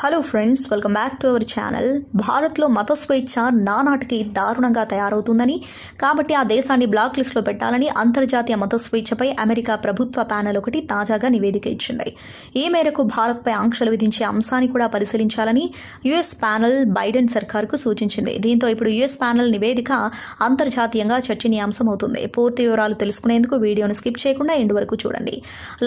Hello friends, welcome back to our channel. భారత్లో మత స్వేచ్ఛ నానాటికి దారుణంగా తయారవుతుందని, కాబట్టి ఆ దేశాన్ని బ్లాక్ లిస్టులో పెట్టాలని అంతర్జాతీయ మత స్వేచ్ఛపై అమెరికా ప్రభుత్వ ప్యానెల్ ఒకటి తాజాగా నివేదిక ఇచ్చింది. ఈ మేరకు భారత్పై ఆంక్షలు విధించే అంశాన్ని కూడా పరిశీలించాలని యుఎస్ ప్యానెల్ బైడెన్ సర్కార్కు సూచించింది. దీంతో ఇప్పుడు యుఎస్ ప్యానెల్ నివేదిక అంతర్జాతీయంగా చర్చనీయాంశమవుతుంది. పూర్తి వివరాలు తెలుసుకునేందుకు వీడియోను స్కిప్ చేయకుండా ఎండ్ వరకు చూడండి.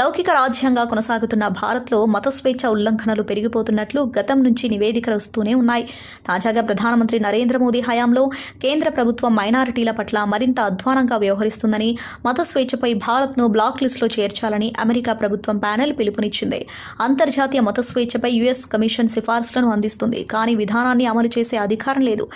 లౌకిక రాజ్యంగా కొనసాగుతున్న భారత్లో మత స్వేచ్ఛ ఉల్లంఘనలు పెరిగిపోతున్నట్లు గతం నుంచి నివేదికలు వస్తూనే ఉన్నాయి. తాజాగా ప్రధానమంత్రి నరేంద్ర మోదీ హయాంలో కేంద్ర ప్రభుత్వం మైనారిటీల పట్ల మరింత అధ్వానంగా వ్యవహరిస్తుందని, మత స్వేచ్ఛపై భారత్ను బ్లాక్ లిస్టులో చేర్చాలని అమెరికా ప్రభుత్వం ప్యానెల్ పిలుపునిచ్చింది. అంతర్జాతీయ మత స్వేచ్ఛపై యుఎస్ కమిషన్ సిఫార్సులను అందిస్తుంది, కానీ విధానాన్ని అమలు చేసే అధికారం లేదు.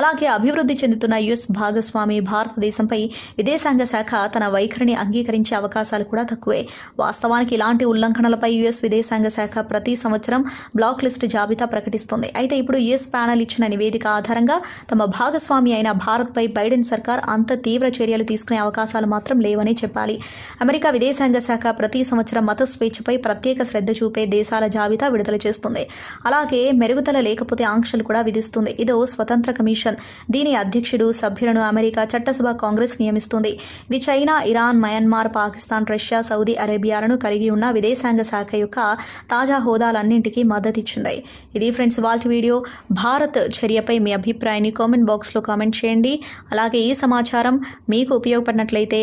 అలాగే అభివృద్ధి చెందుతున్న యుఎస్ భాగస్వామి భారతదేశంపై విదేశాంగ శాఖ తన వైఖరిని అంగీకరించే అవకాశాలు కూడా తక్కువే. వాస్తవానికి ఇలాంటి ఉల్లంఘనలపై యుఎస్ విదేశాంగ శాఖ ప్రతి సంవత్సరం బ్లాక్ లిస్ట్ జాబితా ప్రకటిస్తుంది. అయితే ఇప్పుడు యుఎస్ ప్యానెల్ ఇచ్చిన నివేదిక ఆధారంగా తమ భాగస్వామి అయిన భారత్పై బైడెన్ సర్కార్ అంత తీవ్ర చర్యలు తీసుకునే అవకాశాలు మాత్రం లేవని చెప్పాలి. అమెరికా విదేశాంగ శాఖ ప్రతి సంవత్సరం మత స్వేచ్ఛపై ప్రత్యేక శ్రద్ధ చూపే దేశాల జాబితా విడుదల చేస్తుంది. అలాగే మెరుగుదల లేకపోతే ఆంక్షలు కూడా విధిస్తుంది. ఇదో స్వతంత్ర కమిషన్. దీని అధ్యక్షుడు, సభ్యులను అమెరికా చట్టసభ కాంగ్రెస్ నియమిస్తుంది. ఇది China, Iran, Myanmar, Pakistan, Russia, Saudi అరేబియాలను కలిగి ఉన్న విదేశాంగ శాఖ యొక్క తాజా హోదాలన్నింటికీ మద్దతిచ్చింది. ఇది ఫ్రెండ్స్ ఇవాల్టి వీడియో. భారత్ చర్యపై మీ అభిప్రాయాన్ని కామెంట్ బాక్స్లో కామెంట్ చేయండి. అలాగే ఈ సమాచారం మీకు ఉపయోగపడినట్లయితే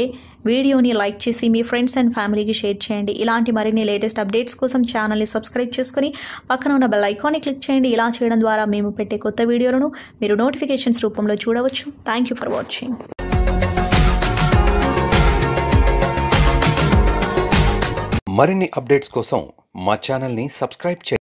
వీడియోని లైక్ చేసి మీ ఫ్రెండ్స్ అండ్ ఫ్యామిలీకి షేర్ చేయండి. ఇలాంటి మరిన్ని లేటెస్ట్ అప్డేట్స్ కోసం ఛానల్ని సబ్స్క్రైబ్ చేసుకుని పక్కన ఉన్న బెల్ ఐకాన్ని క్లిక్ చేయండి. ఇలా చేయడం ద్వారా మేము పెట్టే కొత్త వీడియోలను మీరు నోటిఫికేషన్స్ రూపంలో చూడవచ్చు. Thank you for watching. మరిన్ని అప్డేట్స్ కోసం మా ఛానల్ని సబ్స్క్రైబ్ చేయండి.